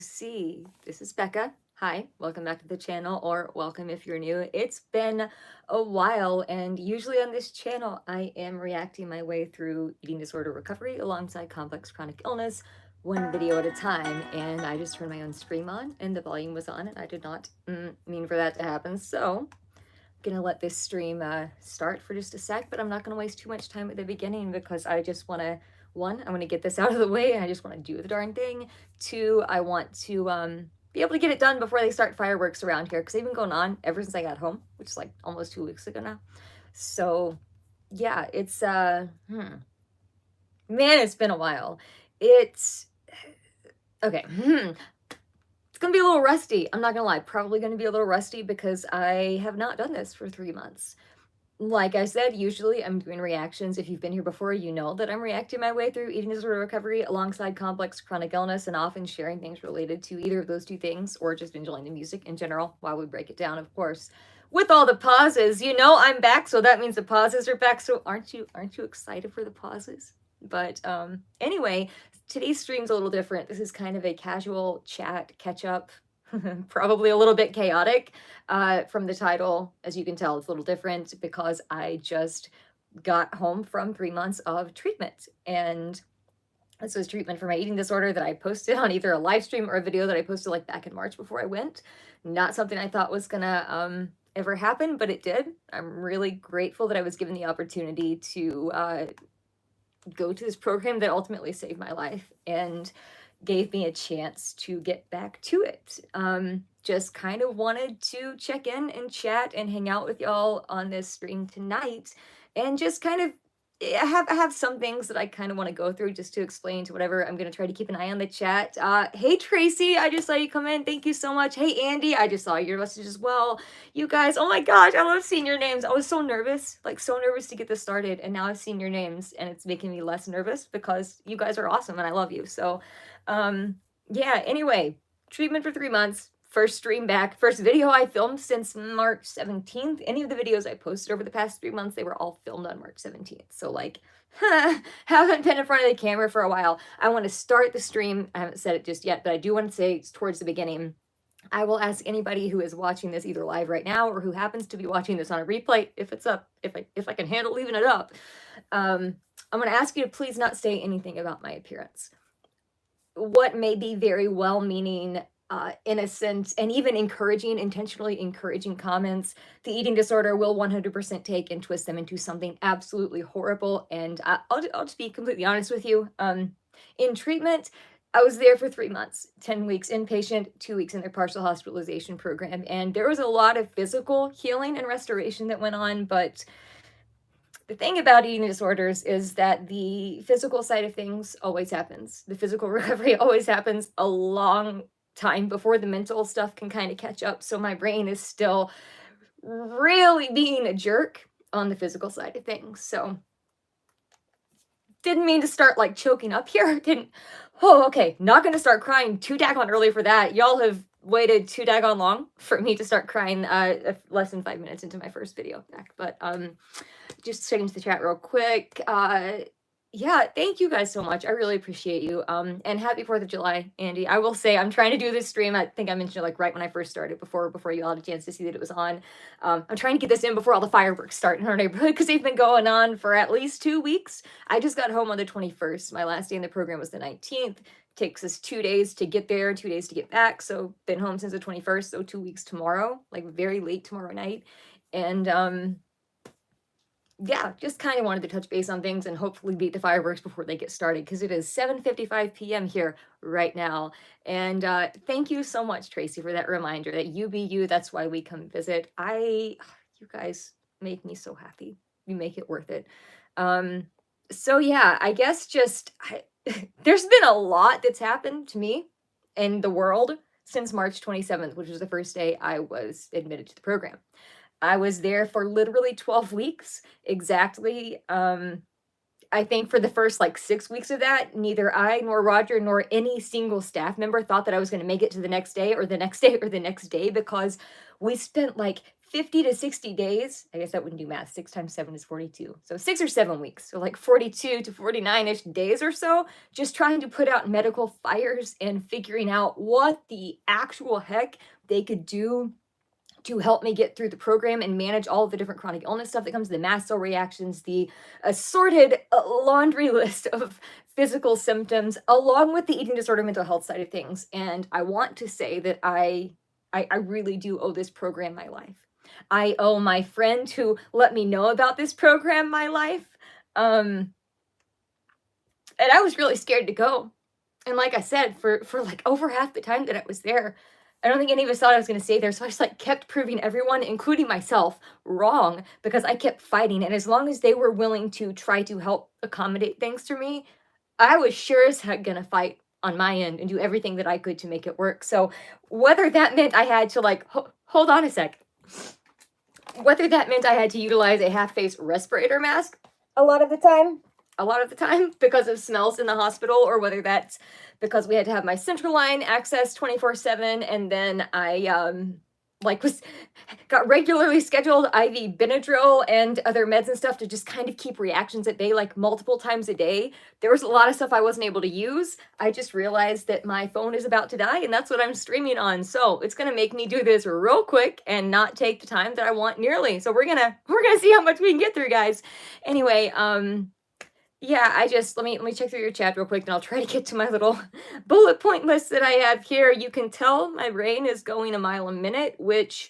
See, this is Becca. Hi, welcome back to the channel, or welcome if you're new. It's been a while, and usually on this channel, I am reacting my way through eating disorder recovery alongside complex chronic illness, one video at a time. And I just turned my own stream on, and the volume was on, and I did not mean for that to happen. So, I'm gonna let this stream start for just a sec, but I'm not gonna waste too much time at the beginning because I just want to. One, I want to get this out of the way and I just want to do the darn thing. Two, I want to be able to get it done before they start fireworks around here because they've been going on ever since I got home, which is like almost 2 weeks ago now. So yeah, it's man, it's been a while. It's okay. It's gonna be a little rusty. I'm not gonna lie, probably gonna be a little rusty because I have not done this for 3 months. Like I said, usually I'm doing reactions. If you've been here before, you know that I'm reacting my way through eating disorder recovery alongside complex chronic illness and often sharing things related to either of those two things or just enjoying the music in general while we break it down, of course. With all the pauses, you know I'm back, so that means the pauses are back. So aren't you excited for the pauses? But anyway, today's stream's a little different. This is kind of a casual chat catch up, probably a little bit chaotic. From the title, as you can tell, it's a little different because I just got home from 3 months of treatment. And this was treatment for my eating disorder that I posted on either a live stream or a video that I posted like back in March before I went. Not something I thought was gonna ever happen, but it did. I'm really grateful that I was given the opportunity to go to this program that ultimately saved my life and gave me a chance to get back to it. Just kind of wanted to check in and chat and hang out with y'all on this stream tonight and just kind of I have some things that I kind of want to go through just to explain to whatever. I'm gonna try to keep an eye on the chat. Hey Tracy, I just saw you come in. Thank you so much. Hey Andy, I just saw your message as well. You guys, oh my gosh, I love seeing your names. I was so nervous, like so nervous to get this started, and now I've seen your names, and it's making me less nervous because you guys are awesome and I love you. So, yeah. Anyway, treatment for 3 months. First stream back, first video I filmed since March 17th. Any of the videos I posted over the past 3 months, they were all filmed on March 17th. So like, haven't been in front of the camera for a while. I want to start the stream. I haven't said it just yet, but I do want to say towards the beginning, I will ask anybody who is watching this either live right now or who happens to be watching this on a replay, if it's up, if I can handle leaving it up, I'm going to ask you to please not say anything about my appearance. What may be very well-meaning, innocent, and even encouraging, intentionally encouraging comments, the eating disorder will 100% take and twist them into something absolutely horrible. And I'll just be completely honest with you. In treatment, I was there for 3 months, 10 weeks inpatient, 2 weeks in their partial hospitalization program. And there was a lot of physical healing and restoration that went on, but the thing about eating disorders is that the physical side of things always happens. The physical recovery always happens a long time before the mental stuff can kind of catch up. So my brain is still really being a jerk on the physical side of things. So didn't mean to start like choking up here. Didn't. Oh, okay. Not going to start crying too daggone early for that. Y'all have waited too daggone long for me to start crying less than 5 minutes into my first video back. But just straight into the chat real quick. Yeah, thank you guys so much. I really appreciate you. And happy 4th of July, Andy. I will say I'm trying to do this stream. I think I mentioned it like right when I first started before you all had a chance to see that it was on. I'm trying to get this in before all the fireworks start in our neighborhood because they've been going on for at least 2 weeks. I just got home on the 21st. My last day in the program was the 19th. Takes us 2 days to get there, 2 days to get back. So been home since the 21st, so 2 weeks tomorrow, like very late tomorrow night. And yeah, just kind of wanted to touch base on things and hopefully beat the fireworks before they get started because it is 7:55 p.m. here right now. And thank you so much, Tracy, for that reminder that you be you. That's why we come visit. You guys make me so happy. You make it worth it. So yeah, I guess there's been a lot that's happened to me in the world since March 27th, which was the first day I was admitted to the program. I was there for literally 12 weeks exactly. I think for the first like 6 weeks of that, neither I nor Roger nor any single staff member thought that I was going to make it to the next day or the next day or the next day because we spent like 50 to 60 days. I guess that wouldn't do math. 6 times 7 is 42. So 6 or 7 weeks. So like 42 to 49-ish days or so, just trying to put out medical fires and figuring out what the actual heck they could do to help me get through the program and manage all of the different chronic illness stuff that comes, the mast cell reactions, the assorted laundry list of physical symptoms, along with the eating disorder mental health side of things. And I want to say that I really do owe this program my life. I owe my friend who let me know about this program my life. And I was really scared to go. And like I said, for like over half the time that I was there, I don't think any of us thought I was going to stay there. So I just like kept proving everyone, including myself, wrong because I kept fighting. And as long as they were willing to try to help accommodate things for me, I was sure as heck going to fight on my end and do everything that I could to make it work. So whether that meant I had to like, hold on a sec, whether that meant I had to utilize a half-face respirator mask a lot of the time because of smells in the hospital, or whether that's because we had to have my central line access 24/7, and then I got regularly scheduled IV Benadryl and other meds and stuff to just kind of keep reactions at bay like multiple times a day. There was a lot of stuff I wasn't able to use. I just realized that my phone is about to die and that's what I'm streaming on. So it's gonna make me do this real quick and not take the time that I want nearly. So we're gonna see how much we can get through, guys. Anyway, yeah, I just let me check through your chat real quick and I'll try to get to my little bullet point list that I have here. You can tell my brain is going a mile a minute, which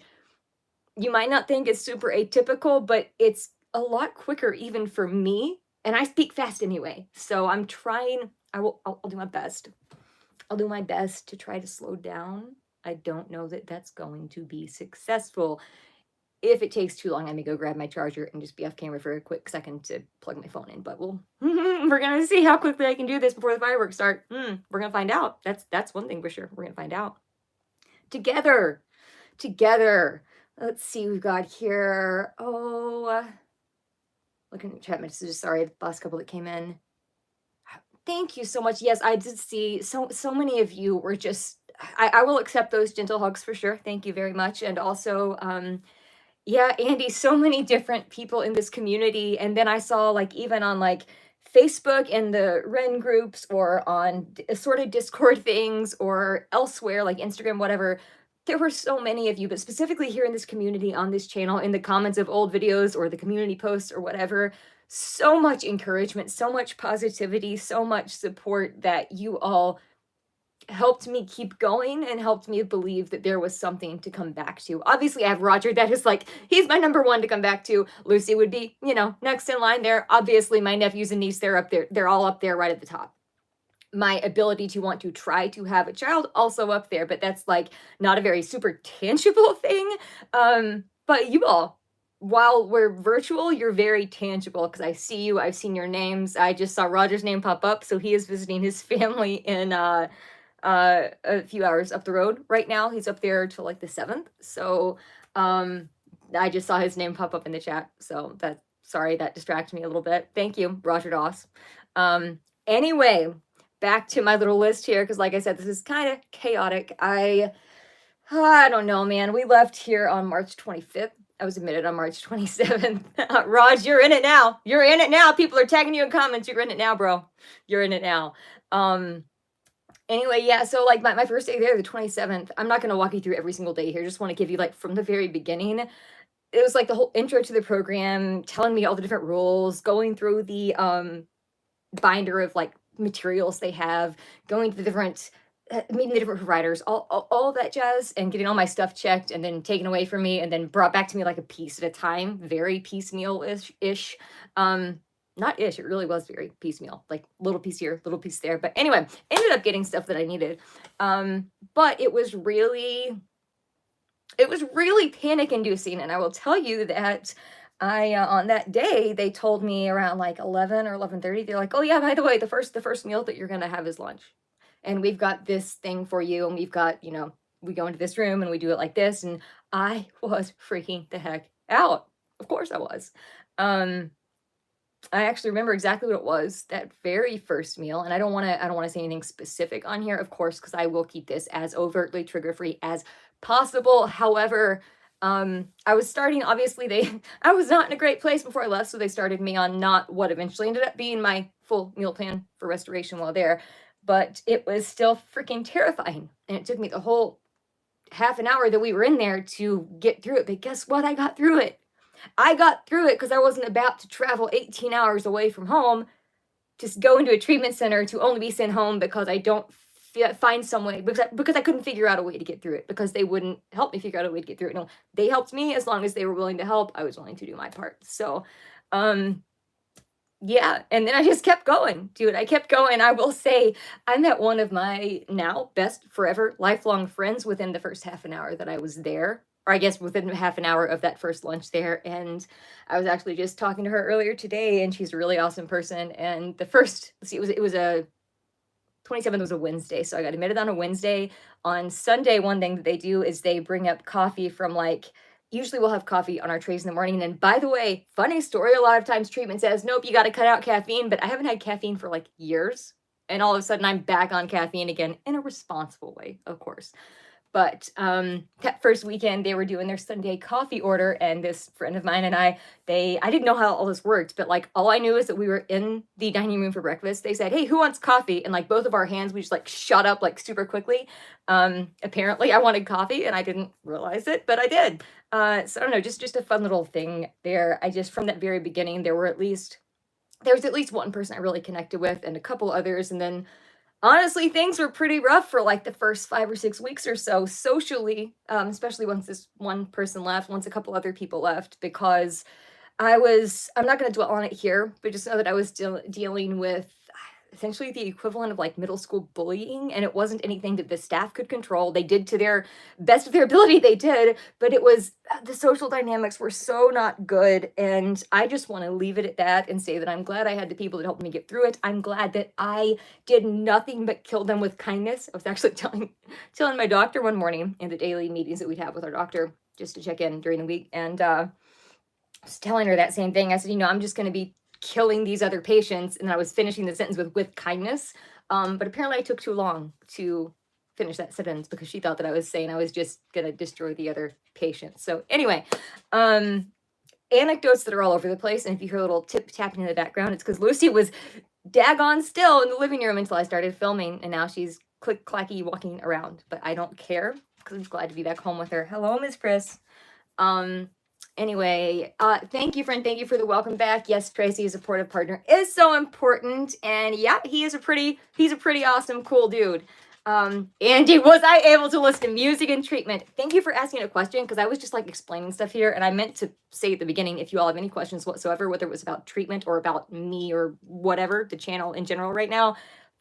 you might not think is super atypical, but it's a lot quicker even for me. And I speak fast anyway. So I'm trying, I'll do my best. I'll do my best to try to slow down. I don't know that that's going to be successful. If it takes too long, I may go grab my charger and just be off camera for a quick second to plug my phone in. But we're gonna see how quickly I can do this before the fireworks start. We're gonna find out. That's one thing for sure. We're gonna find out together. Let's see, we've got here. Oh, looking at chat messages. Sorry, the last couple that came in. Thank you so much. Yes, I did see so many of you were just. I will accept those gentle hugs for sure. Thank you very much, and also yeah, Andy, so many different people in this community. And then I saw like even on like Facebook and the Ren groups or on assorted Discord things or elsewhere like Instagram, whatever. There were so many of you, but specifically here in this community on this channel, in the comments of old videos or the community posts or whatever, so much encouragement, so much positivity, so much support that you all helped me keep going and helped me believe that there was something to come back to. Obviously, I have Roger that is like, he's my number one to come back to. Lucy would be, next in line there. Obviously, my nephews and niece, they're up there. They're all up there right at the top. My ability to want to try to have a child also up there, but that's like not a very super tangible thing. But you all, while we're virtual, you're very tangible because I see you. I've seen your names. I just saw Roger's name pop up. So he is visiting his family in a few hours up the road right now. He's up there till like the 7th. So I just saw his name pop up in the chat. So sorry, that distracted me a little bit. Thank you, Roger Doss. Anyway, back to my little list here, because like I said, this is kind of chaotic. I don't know, man. We left here on March 25th. I was admitted on March 27th. Raj, you're in it now. You're in it now. People are tagging you in comments. You're in it now, bro. You're in it now. Anyway, yeah, so like my first day there, the 27th, I'm not going to walk you through every single day here. Just want to give you like from the very beginning. It was like the whole intro to the program, telling me all the different rules, going through the binder of like materials they have, going to the different, meeting the different providers, all that jazz, and getting all my stuff checked and then taken away from me and then brought back to me like a piece at a time, very piecemeal-ish. Not ish, it really was very piecemeal, like little piece here, little piece there. But anyway, ended up getting stuff that I needed. But it was really panic inducing. And I will tell you that on that day, they told me around like 11 or 11:30, they're like, oh yeah, by the way, the first meal that you're going to have is lunch. And we've got this thing for you. And we've got, we go into this room and we do it like this. And I was freaking the heck out. Of course I was. I actually remember exactly what it was, that very first meal. And I don't want to say anything specific on here, of course, because I will keep this as overtly trigger-free as possible. However, I was starting, obviously, I was not in a great place before I left, so they started me on not what eventually ended up being my full meal plan for restoration while there, but it was still freaking terrifying. And it took me the whole half an hour that we were in there to get through it. But guess what? I got through it. I got through it because I wasn't about to travel 18 hours away from home, just go into a treatment center to only be sent home because I don't find some way, because I couldn't figure out a way to get through it, because they wouldn't help me figure out a way to get through it. No, they helped me as long as they were willing to help. I was willing to do my part. So, yeah, and then I just kept going, dude. I kept going. I will say, I met one of my now best forever lifelong friends within the first half an hour that I was there, or I guess within half an hour of that first lunch there. And I was actually just talking to her earlier today, and she's a really awesome person. And the first, let's see, it was a 27th was a Wednesday, so I got admitted on a Wednesday. On Sunday, one thing that they do is they bring up coffee from, like, usually we'll have coffee on our trays in the morning. And by the way, funny story, a lot of times treatment says, nope, you got to cut out caffeine, but I haven't had caffeine for like years. And all of a sudden I'm back on caffeine again, in a responsible way, of course. But that first weekend, they were doing their Sunday coffee order, and this friend of mine and I didn't know how all this worked, but like all I knew is that we were in the dining room for breakfast. They said, hey, who wants coffee? And like both of our hands, we just like shot up like super quickly. Apparently I wanted coffee and I didn't realize it, but I did. So I don't know, just a fun little thing there. From that very beginning, there was at least one person I really connected with, and a couple others, and then honestly, things were pretty rough for like the first 5 or 6 weeks or so socially, especially once this one person left, once a couple other people left, because I'm not going to dwell on it here, but just know that I was still dealing with essentially the equivalent of like middle school bullying, and it wasn't anything that the staff could control. They did to their best of their ability, they did, but it was, the social dynamics were so not good, and I just want to leave it at that and say that I'm glad I had the people that helped me get through it. I'm glad that I did nothing but kill them with kindness. I was actually telling my doctor one morning in the daily meetings that we'd have with our doctor just to check in during the week, and I was telling her that same thing. I said, I'm just going to be killing these other patients, and I was finishing the sentence with kindness, but apparently I took too long to finish that sentence because she thought that I was saying I was just gonna destroy the other patients. So anyway, anecdotes that are all over the place, and if you hear a little tapping in the background, it's because Lucy was daggone still in the living room until I started filming, and now she's click clacky walking around, but I don't care because I'm glad to be back home with her. Hello, Miss Chris. Anyway, thank you, friend. Thank you for the welcome back. Yes, Tracy, a supportive partner is so important. And yeah, he's a pretty awesome, cool dude. Andy, was I able to listen to music and treatment? Thank you for asking a question, because I was just like explaining stuff here, and I meant to say at the beginning, if you all have any questions whatsoever, whether it was about treatment or about me or whatever, the channel in general right now,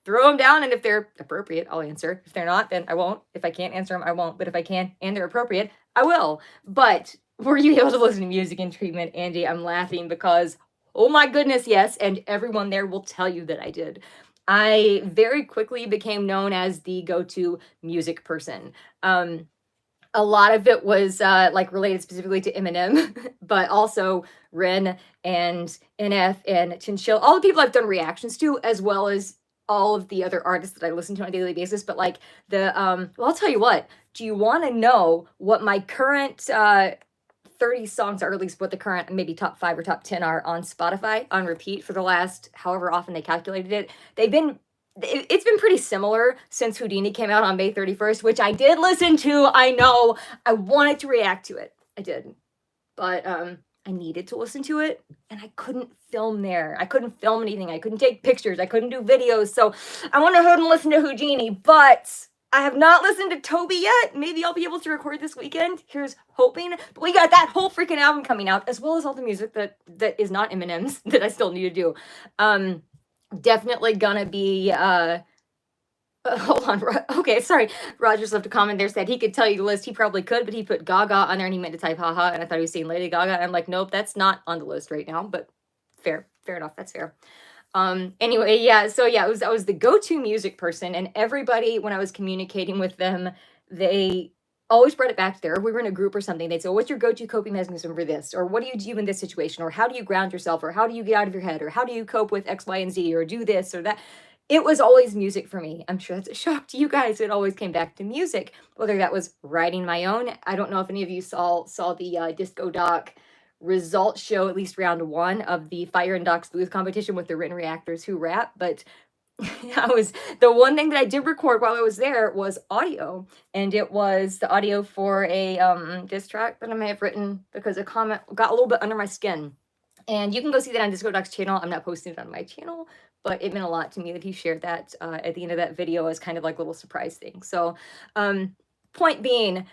throw them down, and if they're appropriate, I'll answer. If they're not, then I won't. If I can't answer them, I won't. But if I can and they're appropriate, I will. But were you able to listen to music and treatment, Andy? I'm laughing because, oh my goodness, yes, and everyone there will tell you that I did. I very quickly became known as the go-to music person. A lot of it was like related specifically to Eminem, but also Ren and NF and Chinchill, all the people I've done reactions to, as well as all of the other artists that I listen to on a daily basis. But like well, I'll tell you what, do you want to know what my current 30 songs, or at least what the current maybe top 5 or top 10 are on Spotify on repeat for the last however often they calculated it? It's been pretty similar since Houdini came out on May 31st, which I did listen to. I know I wanted to react to it. I did. But I needed to listen to it, and I couldn't film there. I couldn't film anything. I couldn't take pictures. I couldn't do videos. So I went ahead and listened to Houdini, but I have not listened to Toby yet. Maybe I'll be able to record this weekend. Here's hoping. But we got that whole freaking album coming out, as well as all the music that is not Eminem's that I still need to do. Definitely gonna be hold on. Okay, sorry. Rogers left a comment there, said he could tell you the list. He probably could, but he put Gaga on there and he meant to type haha, and I thought he was saying Lady Gaga. And I'm like, nope, that's not on the list right now, but fair enough. That's fair. Anyway, yeah, so yeah, I was the go-to music person, and everybody, when I was communicating with them, they always brought it back to there. If we were in a group or something, they'd say, what's your go-to coping mechanism for this? Or what do you do in this situation? Or how do you ground yourself? Or how do you get out of your head? Or how do you cope with X, Y, and Z? Or do this or that? it was always music for me. I'm sure that's a shock to you guys. It always came back to music, whether that was writing my own. I don't know if any of you saw the Disco Doc results show, at least round one of the Fire and Doc's Booth competition with the written reactors who rap. But I was, the one thing that I did record while I was there was audio, and it was the audio for a diss track that I may have written because a comment got a little bit under my skin. And you can go see that on Disco Doc's channel. I'm not posting it on my channel, but it meant a lot to me that he shared that at the end of that video as kind of like a little surprise thing. So point being,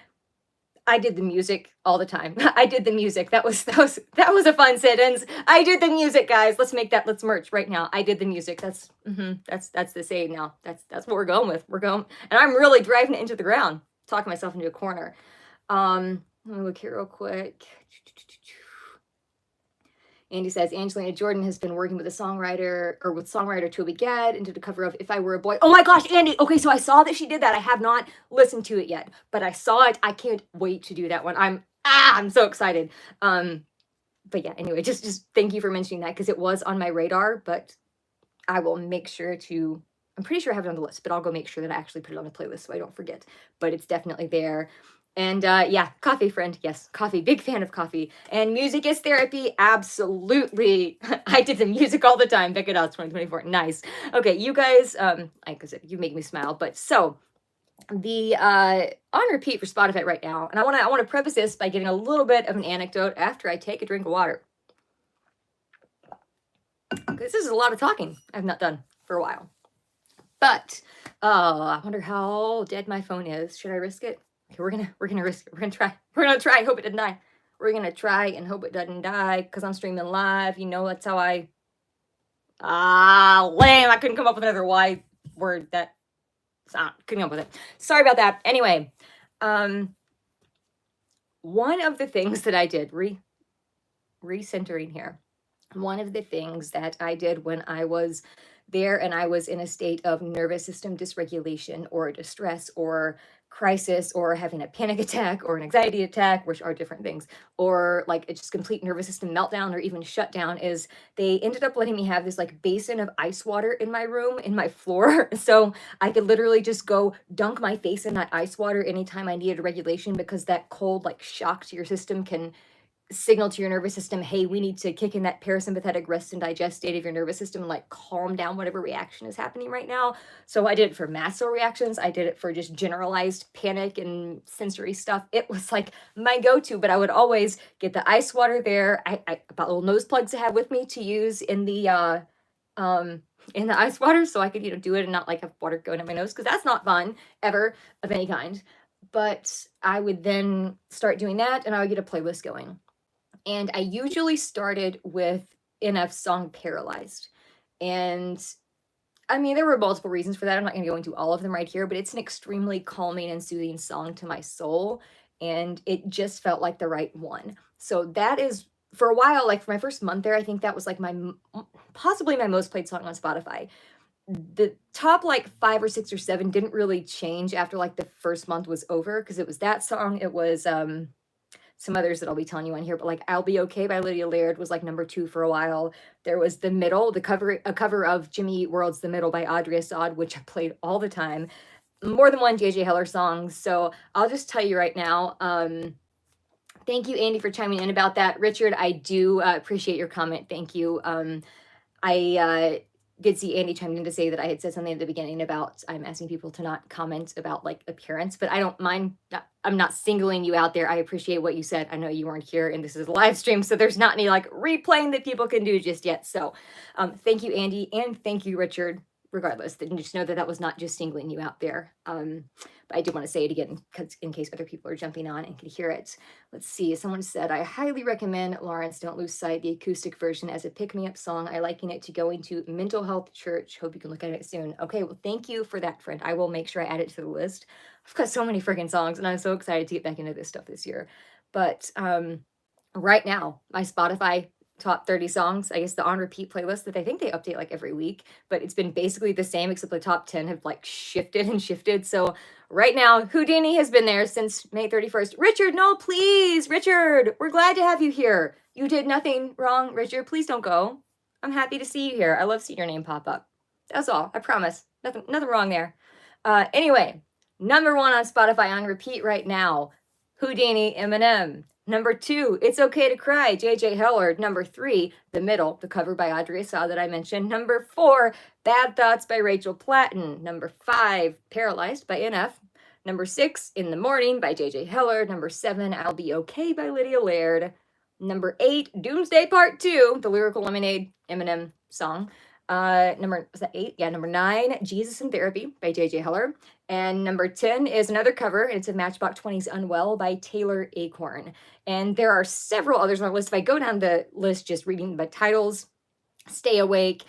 I did the music all the time. I did the music. That was a fun sentence. I did the music, guys. Let's make that. Let's merch right now. I did the music. That's the saying now. That's what we're going with. We're going, and I'm really driving it into the ground, talking myself into a corner. Let me look here real quick. Andy says, Angelina Jordan has been working with songwriter Toby Gad and did a cover of If I Were a Boy. Oh my gosh, Andy. Okay, so I saw that she did that. I have not listened to it yet, but I saw it. I can't wait to do that one. I'm so excited. But yeah, anyway, just thank you for mentioning that because it was on my radar, but I will make sure to, I'm pretty sure I have it on the list, but I'll go make sure that I actually put it on the playlist so I don't forget. But it's definitely there. And yeah, coffee friend. Yes, coffee. Big fan of coffee. And music is therapy. Absolutely. I did the music all the time. Becca Dots 2024. Nice. Okay, you guys, like I said, you make me smile. But so the on repeat for Spotify right now. And I want to preface this by giving a little bit of an anecdote after I take a drink of water. This is a lot of talking I've not done for a while. But I wonder how dead my phone is. Should I risk it? Okay, we're gonna risk it. We're gonna try. Hope it doesn't die. We're gonna try and hope it doesn't die because I'm streaming live. You know, that's how I. Lame. I couldn't come up with another Y word that. Couldn't come up with it. Sorry about that. Anyway, one of the things that I did recentering here. One of the things that I did when I was there and I was in a state of nervous system dysregulation or distress or crisis or having a panic attack or an anxiety attack, which are different things, or like a just complete nervous system meltdown or even shutdown, is they ended up letting me have this like basin of ice water in my room, in my floor. So I could literally just go dunk my face in that ice water anytime I needed a regulation, because that cold like shock to your system can signal to your nervous system, hey, we need to kick in that parasympathetic rest and digest state of your nervous system and like calm down whatever reaction is happening right now. So I did it for mast reactions. I did it for just generalized panic and sensory stuff. It was like my go-to, but I would always get the ice water there. I bought little nose plugs to have with me to use in the ice water so I could, do it and not like have water going in my nose, because that's not fun ever of any kind. But I would then start doing that and I would get a playlist going. And I usually started with NF's song Paralyzed. And I mean, there were multiple reasons for that. I'm not going to go into all of them right here, but it's an extremely calming and soothing song to my soul. And it just felt like the right one. So that is, for a while, like for my first month there, I think that was like possibly my most played song on Spotify. The top like 5 or 6 or 7 didn't really change after like the first month was over, because it was that song. It was some others that I'll be telling you on here, but like I'll Be Okay by Lydia Laird was like number 2 for a while. There was The Middle, a cover of Jimmy Eat World's The Middle by Audrey Assad, which I played all the time. More than one JJ Heller song. So I'll just tell you right now, thank you, Andy, for chiming in about that. Richard, I do appreciate your comment. Thank you. I did see Andy chimed in to say that I had said something at the beginning about I'm asking people to not comment about like appearance, but I don't mind. I'm not singling you out there. I appreciate what you said. I know you weren't here and this is a live stream, so there's not any like replaying that people can do just yet. So thank you, Andy, and thank you, Richard. Regardless, just know that was not just singling you out there. But I did want to say it again because in case other people are jumping on and can hear it. Let's see. Someone said, I highly recommend Lawrence Don't Lose Sight, the acoustic version, as a pick-me-up song. I liken it to going to mental health church. Hope you can look at it soon. Okay, well, thank you for that, friend. I will make sure I add it to the list. I've got so many freaking songs, and I'm so excited to get back into this stuff this year. But right now, my Spotify top 30 songs, I guess the on repeat playlist that I think they update like every week, but it's been basically the same except the top 10 have like shifted and shifted. So right now, Houdini has been there since May 31st. Richard, no, please, Richard, we're glad to have you here. You did nothing wrong, Richard. Please don't go. I'm happy to see you here. I love seeing your name pop up. That's all. I promise. Nothing wrong there. Anyway, number 1 on Spotify on repeat right now, Houdini, Eminem. Number 2, It's Okay to Cry, J.J. Heller. Number 3, The Middle, the cover by Audrey Assad that I mentioned. Number 4, Bad Thoughts by Rachel Platten. Number 5, Paralyzed by NF. Number 6, In the Morning by J.J. Heller. Number 7, I'll Be Okay by Lydia Laird. Number 8, Doomsday Part 2, the Lyrical Lemonade Eminem song. Was that 8? Yeah, number 9, Jesus in Therapy by J.J. Heller. And number 10 is another cover, and it's of Matchbox 20's Unwell by Taylor Acorn. And there are several others on the list. If I go down the list just reading the titles, Stay Awake,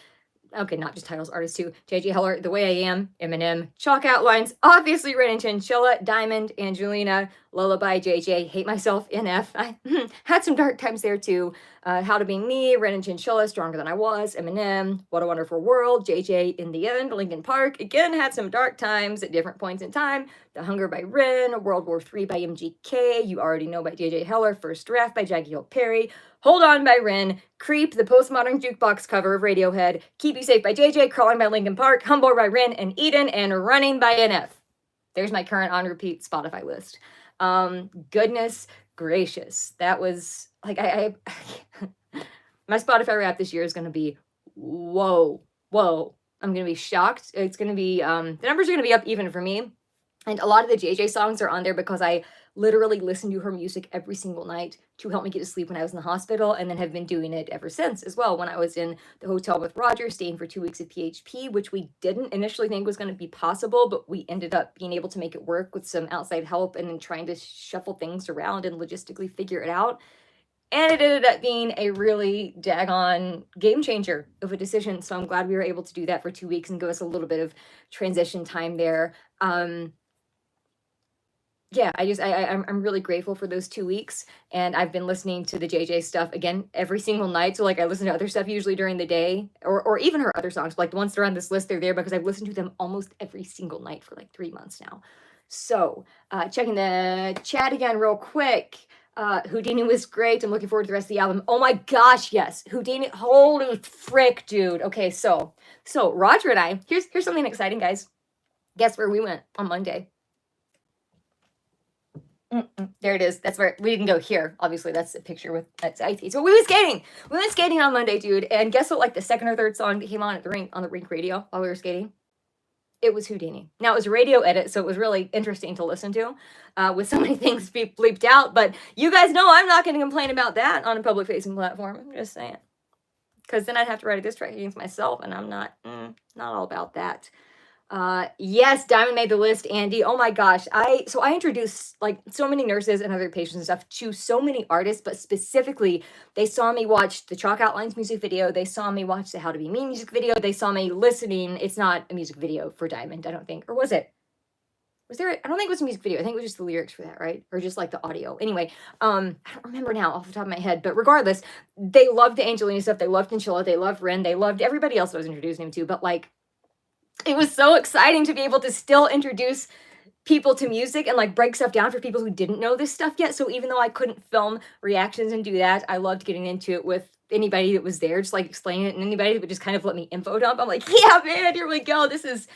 okay, not just titles, artists too. J.J. Heller, The Way I Am, Eminem, Chalk Outlines, obviously Ren and Chinchilla, Diamond, Angelina, Lullaby, J.J., Hate Myself, NF. I had some dark times there too. How to Be Me, Ren and Chinchilla, Stronger Than I Was, Eminem, What a Wonderful World, J.J. In the End, Linkin Park, again had some dark times at different points in time. The Hunger by Ren, World War III by MGK, You Already Know by J.J. Heller, First Draft by Jackie Hill Perry, Hold On by Ren, Creep, the postmodern jukebox cover of Radiohead, Keep You Safe by JJ, Crawling by Linkin Park, Humble by Ren and Eden, and Running by NF. There's my current on repeat Spotify list. Goodness gracious. That was like my Spotify rap this year is gonna be whoa. I'm gonna be shocked. It's gonna be the numbers are gonna be up even for me. And a lot of the JJ songs are on there because I literally listened to her music every single night to help me get to sleep when I was in the hospital, and then have been doing it ever since as well. When I was in the hotel with Roger, staying for 2 weeks of PHP, which we didn't initially think was going to be possible, but we ended up being able to make it work with some outside help and then trying to shuffle things around and logistically figure it out. And it ended up being a really daggone game changer of a decision. So I'm glad we were able to do that for 2 weeks and give us a little bit of transition time there. Yeah, I'm really grateful for those 2 weeks, and I've been listening to the JJ stuff again every single night. So like I listen to other stuff usually during the day, or even her other songs. Like the ones that are on this list, they're there because I've listened to them almost every single night for like 3 months now. So checking the chat again real quick. Houdini was great. I'm looking forward to the rest of the album. Oh my gosh, yes, Houdini! Holy frick, dude. Okay, so Roger and I, here's something exciting, guys. Guess where we went on Monday? There it is. That's where we didn't go here. Obviously, that's a picture with that's IT. So we went skating. We went skating on Monday, dude. And guess what? Like the second or third song that came on at the rink radio while we were skating, it was Houdini. Now it was a radio edit, so it was really interesting to listen to, with so many things bleeped out. But you guys know I'm not going to complain about that on a public facing platform. I'm just saying, because then I'd have to write a diss track against myself, and I'm not all about that. Yes, Diamond made the list, Andy. Oh my gosh. I introduced like so many nurses and other patients and stuff to so many artists, but specifically they saw me watch the Chalk Outlines music video. They saw me watch the How to Be Me music video. They saw me listening. It's not a music video for Diamond, I don't think. Or was it? Was there? I don't think it was a music video. I think it was just the lyrics for that, right? Or just like the audio. Anyway, I don't remember now off the top of my head, but regardless, they loved the Angelina stuff. They loved Chinchilla. They loved Ren. They loved everybody else I was introducing him to, but like, it was so exciting to be able to still introduce people to music and like break stuff down for people who didn't know this stuff yet. So even though I couldn't film reactions and do that, I loved getting into it with anybody that was there, just like explaining it, and anybody that would just kind of let me info dump. I'm like, yeah, man, here we go. This is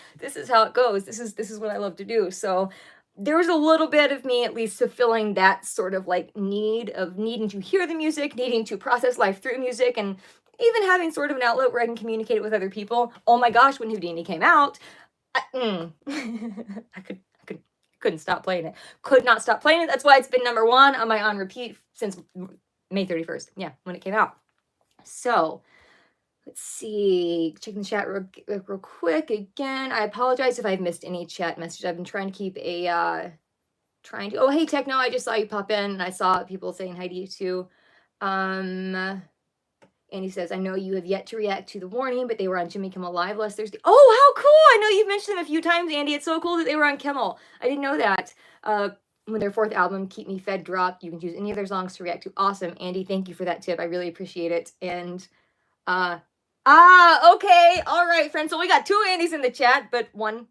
how it goes. This is what I love to do. So there was a little bit of me at least fulfilling that sort of like need of needing to hear the music, needing to process life through music, and even having sort of an outlet where I can communicate it with other people. Oh my gosh, when Houdini came out, I couldn't stop playing it. Could not stop playing it. That's why it's been number 1 on my on repeat since May 31st. Yeah, when it came out. So let's see, checking the chat real quick again. I apologize if I've missed any chat messages. I've been trying to keep a oh, hey Techno, I just saw you pop in and I saw people saying hi to you too. And he says, I know you have yet to react to The Warning, but they were on Jimmy Kimmel Live last Thursday. Oh, how cool! I know you've mentioned them a few times, Andy. It's so cool that they were on Kimmel. I didn't know that. When their 4th album, Keep Me Fed, dropped, you can choose any of their songs to react to. Awesome. Andy, thank you for that tip. I really appreciate it. And, okay. All right, friends. So we got 2 Andys in the chat, but one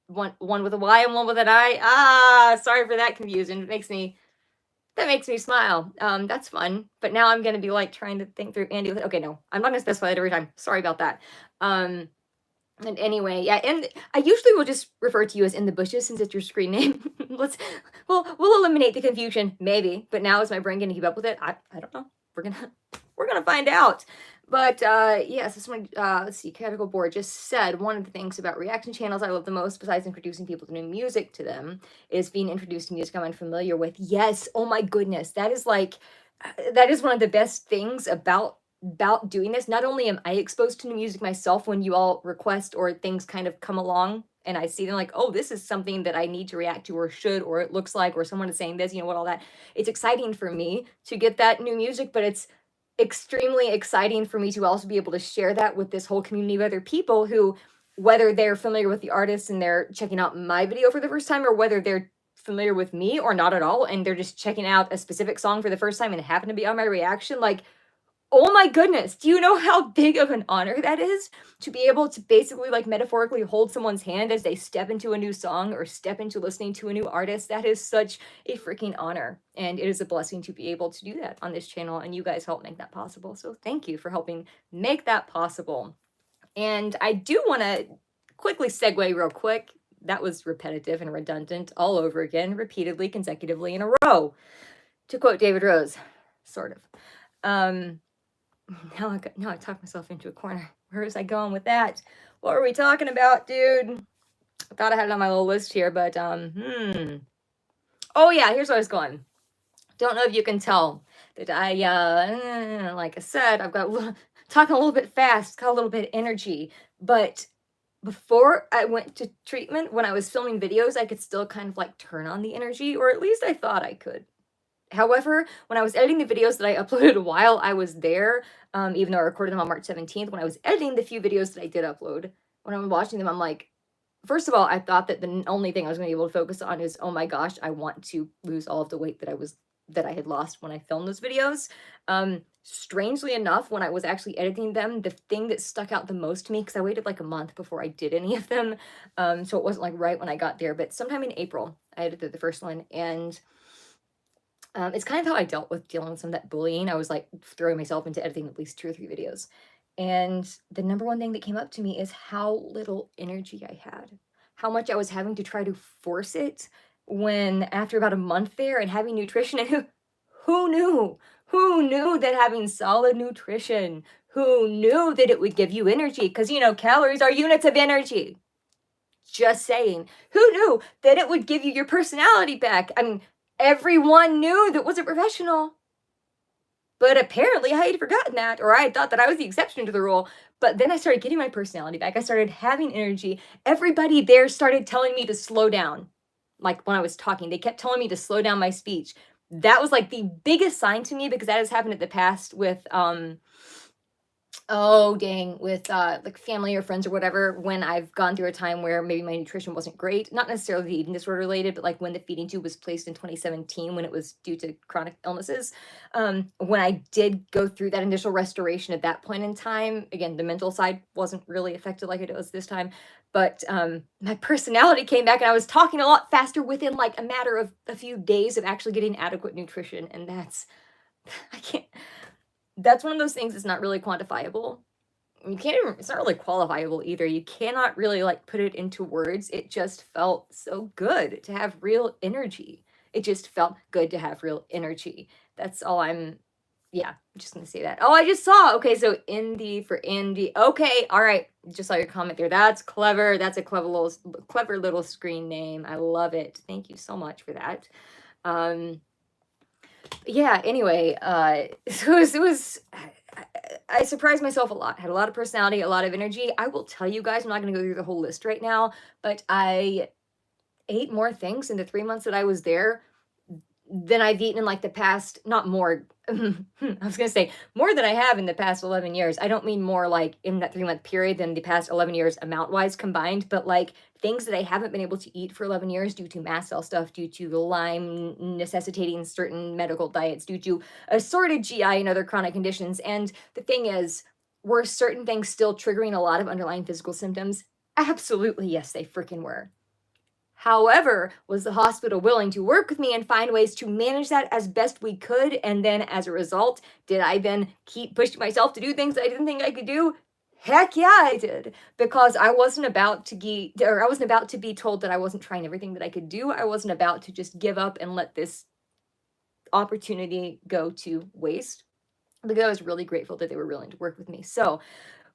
with a Y and one with an I. Sorry for that confusion. That makes me smile. That's fun. But now I'm going to be like trying to think through Andy. Okay, no, I'm not going to specify it every time. Sorry about that. And anyway, yeah, and I usually will just refer to you as In the Bushes since it's your screen name. We'll eliminate the confusion, maybe. But now is my brain gonna keep up with it? I don't know. We're gonna find out. But yes, this one, let's see, Critical Board just said one of the things about reaction channels I love the most, besides introducing people to new music to them, is being introduced to music I'm unfamiliar with. Yes, oh my goodness, that is one of the best things about doing this. Not only am I exposed to new music myself when you all request or things kind of come along and I see them like, oh, this is something that I need to react to or should, or it looks like, or someone is saying this, what all that. It's exciting for me to get that new music, but it's extremely exciting for me to also be able to share that with this whole community of other people who, whether they're familiar with the artist and they're checking out my video for the first time, or whether they're familiar with me or not at all, and they're just checking out a specific song for the first time and happen to be on my reaction, like, oh my goodness, do you know how big of an honor that is? To be able to basically, like, metaphorically hold someone's hand as they step into a new song or step into listening to a new artist. That is such a freaking honor. And it is a blessing to be able to do that on this channel. And you guys help make that possible. So thank you for helping make that possible. And I do want to quickly segue real quick. That was repetitive and redundant all over again, repeatedly, consecutively in a row. To quote David Rose, sort of. Now I talked myself into a corner. Where was I going with that? What were we talking about, dude? I thought I had it on my little list here, but oh yeah, here's where I was going. Don't know if you can tell that I like I said, I've got talking a little bit fast, got a little bit of energy, but before I went to treatment, when I was filming videos, I could still kind of like turn on the energy, or at least I thought I could. However, when I was editing the videos that I uploaded while I was there, even though I recorded them on March 17th, when I was editing the few videos that I did upload, when I'm watching them, I'm like, first of all, I thought that the only thing I was going to be able to focus on is, oh my gosh, I want to lose all of the weight that I had lost when I filmed those videos. Strangely enough, when I was actually editing them, the thing that stuck out the most to me, because I waited like a month before I did any of them, so it wasn't like right when I got there, but sometime in April, I edited the first one, and it's kind of how I dealt with dealing with some of that bullying. I was like throwing myself into editing at least 2 or 3 videos. And the number one thing that came up to me is how little energy I had, how much I was having to try to force it when after about a month there and having nutrition, and who knew that having solid nutrition, who knew that it would give you energy? Because, calories are units of energy. Just saying. Who knew that it would give you your personality back? I mean, everyone knew that wasn't professional. But apparently I had forgotten that, or I had thought that I was the exception to the rule. But then I started getting my personality back. I started having energy. Everybody there started telling me to slow down. Like when I was talking, they kept telling me to slow down my speech. That was like the biggest sign to me, because that has happened in the past with with like family or friends or whatever, when I've gone through a time where maybe my nutrition wasn't great, not necessarily the eating disorder related, but like when the feeding tube was placed in 2017 when it was due to chronic illnesses. When I did go through that initial restoration at that point in time, again, the mental side wasn't really affected like it was this time, but my personality came back and I was talking a lot faster within like a matter of a few days of actually getting adequate nutrition. And that's one of those things that's not really quantifiable. It's not really qualifiable either. You cannot really like put it into words. It just felt so good to have real energy. It just felt good to have real energy. That's all I'm just gonna say that. Oh, I just saw. Okay, so Indy for Indy. Okay, all right. Just saw your comment there. That's clever. That's a clever little screen name. I love it. Thank you so much for that. Yeah, anyway, so it was I surprised myself a lot. Had a lot of personality, a lot of energy. I will tell you guys, I'm not going to go through the whole list right now, but I ate more things in the 3 months that I was there than I've eaten in like the past, not more, I was going to say more than I have in the past 11 years. I don't mean more like in that 3-month period than the past 11 years amount wise combined, but like things that I haven't been able to eat for 11 years due to mast cell stuff, due to Lyme necessitating certain medical diets, due to assorted GI and other chronic conditions. And the thing is, were certain things still triggering a lot of underlying physical symptoms? Absolutely, yes, they freaking were. However, was the hospital willing to work with me and find ways to manage that as best we could? And then as a result, did I then keep pushing myself to do things I didn't think I could do? Heck yeah, I did. Because I wasn't about to I wasn't about to be told that I wasn't trying everything that I could do. I wasn't about to just give up and let this opportunity go to waste. Because I was really grateful that they were willing to work with me. So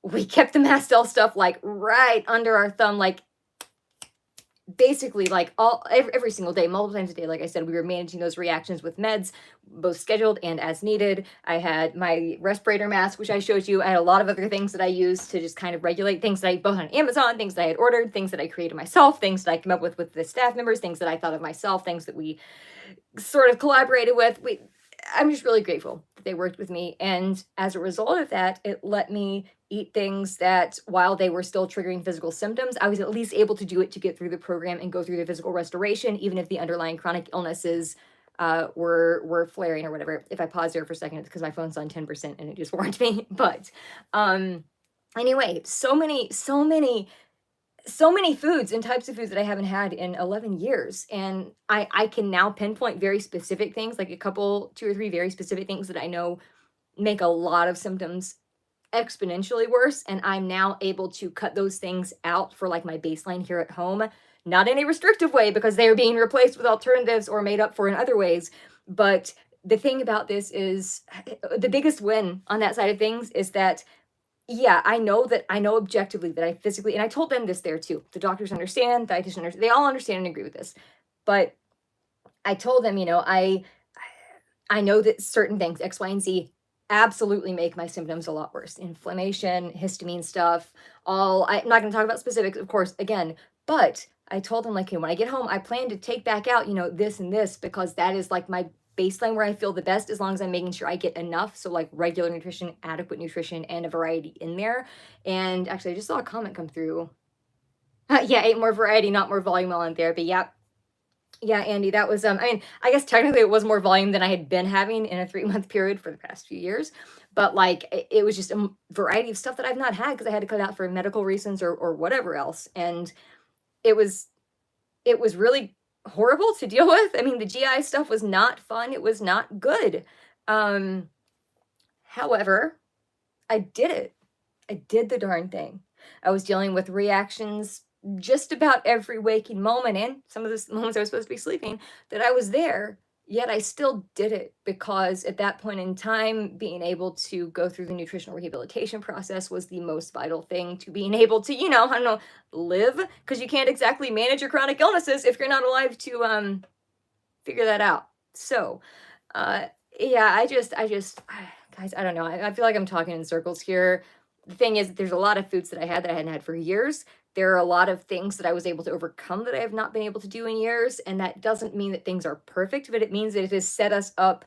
we kept the Mastel stuff like right under our thumb, like basically like every single day, multiple times a day. Like I said, we were managing those reactions with meds, both scheduled and as needed. I had my respirator mask, which I showed you. I had a lot of other things that I used to just kind of regulate things that I bought on Amazon, things that I had ordered, things that I created myself, things that I came up with the staff members, things that I thought of myself, things that we sort of collaborated with. I'm just really grateful that they worked with me. And as a result of that, it let me eat things that while they were still triggering physical symptoms, I was at least able to do it to get through the program and go through the physical restoration, even if the underlying chronic illnesses were flaring or whatever. If I pause there for a second, it's because my phone's on 10% and it just warned me. But anyway, so many foods and types of foods that I haven't had in 11 years. And I can now pinpoint very specific things, like a couple, 2 or 3 very specific things that I know make a lot of symptoms exponentially worse. And I'm now able to cut those things out for like my baseline here at home, not in a restrictive way because they are being replaced with alternatives or made up for in other ways. But the thing about this is the biggest win on that side of things is that yeah, I know objectively that I physically, and I told them this there too. The doctors understand, dietitians understand, they all understand and agree with this. But I told them, I know that certain things, X, Y, and Z, absolutely make my symptoms a lot worse. Inflammation, histamine stuff, I'm not going to talk about specifics, of course, again, but I told them, like, when I get home, I plan to take back out, this and this, because that is like my baseline where I feel the best as long as I'm making sure I get enough. So, like, regular nutrition, adequate nutrition, and a variety in there. And actually, I just saw a comment come through. Yeah, ate more variety, not more volume while in therapy. Yep. Yeah, Andy, that was I mean, I guess technically it was more volume than I had been having in a 3-month period for the past few years. But like it was just a variety of stuff that I've not had because I had to cut out for medical reasons or whatever else. And it was it was really horrible to deal with. I mean, the GI stuff was not fun. It was not good. However, I did it. I did the darn thing. I was dealing with reactions just about every waking moment, and some of the moments I was supposed to be sleeping, that I was there, yet I still did it because at that point in time, being able to go through the nutritional rehabilitation process was the most vital thing to being able to, I don't know, live, because you can't exactly manage your chronic illnesses if you're not alive to figure that out. So, yeah, guys, I don't know. I feel like I'm talking in circles here. The thing is, there's a lot of foods that I had that I hadn't had for years. There are a lot of things that I was able to overcome that I have not been able to do in years. And that doesn't mean that things are perfect, but it means that it has set us up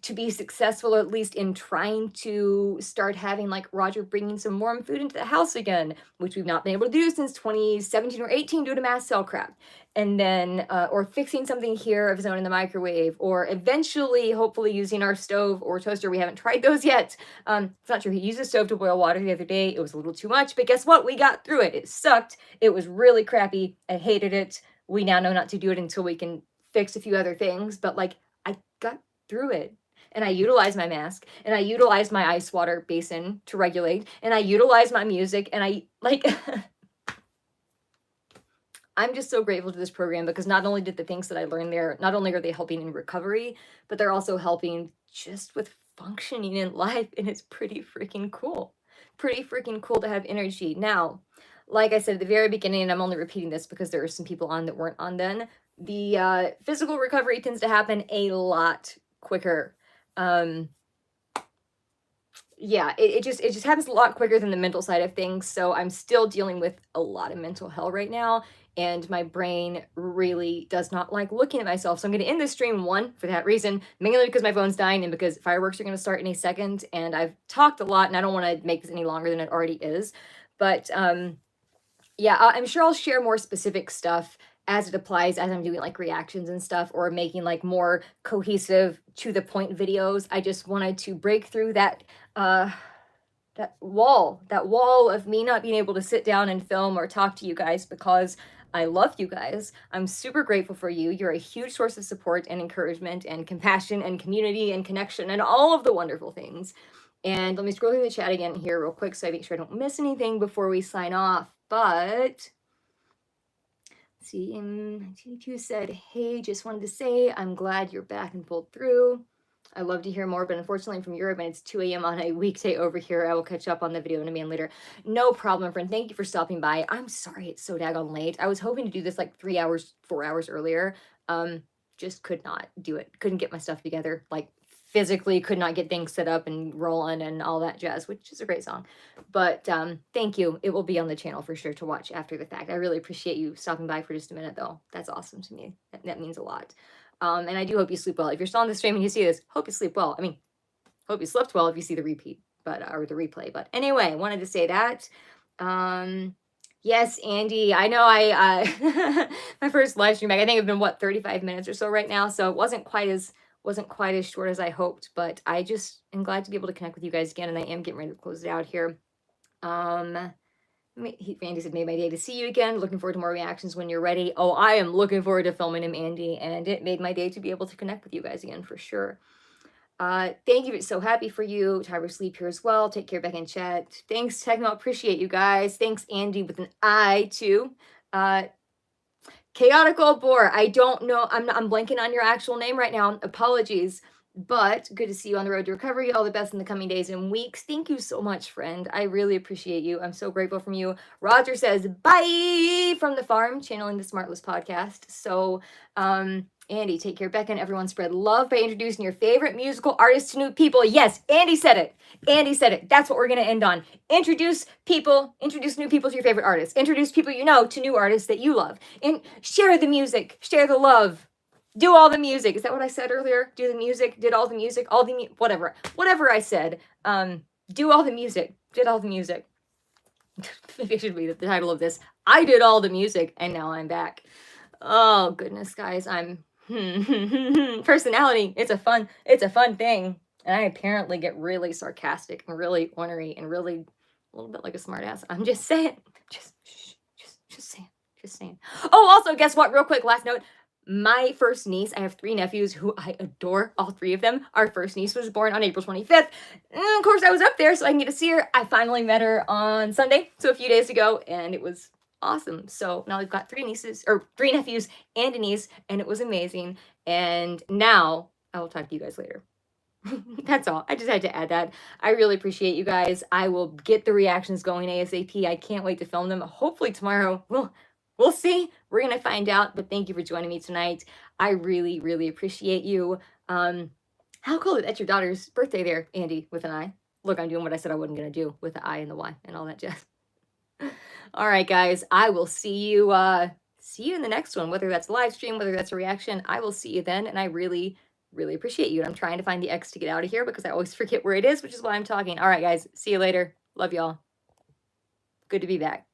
to be successful, at least in trying to start having like Roger bringing some warm food into the house again, which we've not been able to do since 2017 or 18 due to mass cell crap. And then, or fixing something here of his own in the microwave, or eventually, hopefully, using our stove or toaster. We haven't tried those yet. It's not true. He used a stove to boil water the other day. It was a little too much, but guess what? We got through it. It sucked. It was really crappy. I hated it. We now know not to do it until we can fix a few other things, but like, I got through it. And I utilize my mask, and I utilize my ice water basin to regulate, and I utilize my music, and I like I'm just so grateful to this program because not only did the things that I learned there, not only are they helping in recovery, but they're also helping just with functioning in life, and it's pretty freaking cool. Pretty freaking cool to have energy. Now, like I said at the very beginning, and I'm only repeating this because there are some people on that weren't on then, the physical recovery tends to happen a lot quicker. Yeah, it just happens a lot quicker than the mental side of things. So I'm still dealing with a lot of mental hell right now, and my brain really does not like looking at myself. So I'm going to end this stream, one, for that reason, mainly because my phone's dying and because fireworks are going to start in a second, and I've talked a lot and I don't want to make this any longer than it already is. But yeah, I'm sure I'll share more specific stuff as it applies as I'm doing like reactions and stuff, or making like more cohesive to the point videos. I just wanted to break through that wall of me not being able to sit down and film or talk to you guys, because I love you guys. I'm super grateful for you. You're a huge source of support and encouragement and compassion and community and connection and all of the wonderful things. And let me scroll through the chat again here real quick so I make sure I don't miss anything before we sign off. But see, 1982 said, hey, just wanted to say I'm glad you're back and pulled through. I love to hear more, but unfortunately I'm from Europe and it's 2 a.m. on a weekday over here. I will catch up on the video in a man later. No problem, friend. Thank you for stopping by. I'm sorry it's so daggone late. I was hoping to do this like 3 hours, 4 hours earlier. Just could not do it. Couldn't get my stuff together. Like physically could not get things set up and rolling and all that jazz, which is a great song. But thank you. It will be on the channel for sure to watch after the fact. I really appreciate you stopping by for just a minute though. That's awesome to me. That means a lot. And I do hope you sleep well. If you're still on the stream and you see this, hope you sleep well. I mean, hope you slept well if you see the repeat, but or the replay. But anyway, wanted to say that. Yes, Andy. I know I my first live stream back, I think it's been what 35 minutes or so right now. So it wasn't quite as short as I hoped, but I just am glad to be able to connect with you guys again, and I am getting ready to close it out here. Andy said, made my day to see you again. Looking forward to more reactions when you're ready. Oh, I am looking forward to filming him, Andy, and it made my day to be able to connect with you guys again for sure. Thank you. So happy for you. Time for sleep here as well. Take care, Becca and chat. Thanks, Techno. Appreciate you guys. Thanks, Andy, with an I too. Chaotic Old Boar. I don't know. I'm blanking on your actual name right now. Apologies. But good to see you on the road to recovery. All the best in the coming days and weeks. Thank you so much, friend. I really appreciate you. I'm so grateful from you. Roger says, bye from the farm, channeling the Smartless podcast. So, Andy, take care. Becca and everyone spread love by introducing your favorite musical artists to new people. Yes, Andy said it. Andy said it. That's what we're going to end on. Introduce new people to your favorite artists. Introduce people you know to new artists that you love. And share the music. Share the love. Do all the music. Is that what I said earlier? Do the music. Did all the music. Whatever. Whatever I said. Do all the music. Did all the music. Maybe it should be the title of this. I did all the music and now I'm back. Oh goodness, guys. I'm personality. It's a fun thing. And I apparently get really sarcastic and really ornery and really a little bit like a smartass. I'm just saying. Just saying. Oh, also, guess what? Real quick, last note. My first niece, I have 3 nephews who I adore, all 3 of them. Our first niece was born on April 25th. And of course, I was up there so I can get to see her. I finally met her on Sunday, so a few days ago, and it was awesome. So now we've got 3 nephews and a niece, and it was amazing. And now I will talk to you guys later. That's all. I just had to add that. I really appreciate you guys. I will get the reactions going ASAP. I can't wait to film them. Hopefully tomorrow. We'll see. We're going to find out. But thank you for joining me tonight. I really, really appreciate you. How cool is that? Your daughter's birthday there, Andy, with an I. Look, I'm doing what I said I wasn't going to do with the I and the Y and all that jazz. All right, guys. I will see you in the next one, whether that's a live stream, whether that's a reaction. I will see you then. And I really, really appreciate you. And I'm trying to find the X to get out of here because I always forget where it is, which is why I'm talking. All right, guys. See you later. Love y'all. Good to be back.